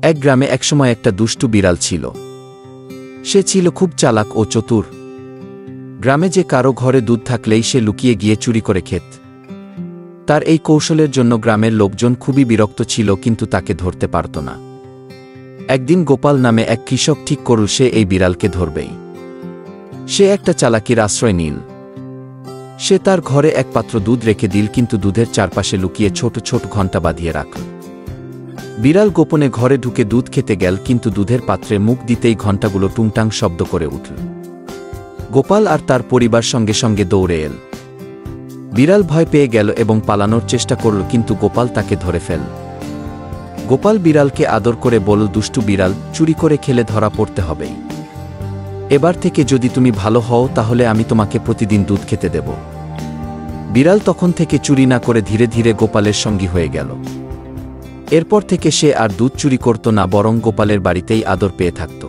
এক গ্রামে একসময় একটা দুষ্টু বিড়াল ছিল। সে ছিল খুব চালাক ও চতুর। গ্রামে যে কারো ঘরে দুধ থাকলেই সে লুকিয়ে গিয়ে চুরি করে খেত। তার এই কৌশলের জন্য গ্রামের লোকজন খুবই বিরক্ত ছিল, কিন্তু তাকে ধরতে পারত না। একদিন গোপাল নামে এক কৃষক ঠিক করল সে এই বিড়ালকে ধরবেই। সে একটা চালাকির আশ্রয় নিল। সে তার ঘরে এক পাত্র দুধ রেখে দিল, কিন্তু দুধের চারপাশে লুকিয়ে ছোট ছোট ঘণ্টা বাঁধিয়ে রাখল। বিড়াল গোপনে ঘরে ঢুকে দুধ খেতে গেল, কিন্তু দুধের পাত্রে মুখ দিতেই ঘণ্টাগুলো টুংটাং শব্দ করে উঠল। গোপাল আর তার পরিবার সঙ্গে সঙ্গে দৌড়ে এল। বিড়াল ভয় পেয়ে গেল এবং পালানোর চেষ্টা করল, কিন্তু গোপাল তাকে ধরে ফেল। গোপাল বিড়ালকে আদর করে বলল, দুষ্টু বিড়াল, চুরি করে খেলে ধরা পড়তে হবেই। এবার থেকে যদি তুমি ভালো হও তাহলে আমি তোমাকে প্রতিদিন দুধ খেতে দেব। বিড়াল তখন থেকে চুরি না করে ধীরে ধীরে গোপালের সঙ্গী হয়ে গেল। এরপর থেকে সে আর দুধ চুরি করত না, বরং গোপালের বাড়িতেই আদর পেয়ে থাকত।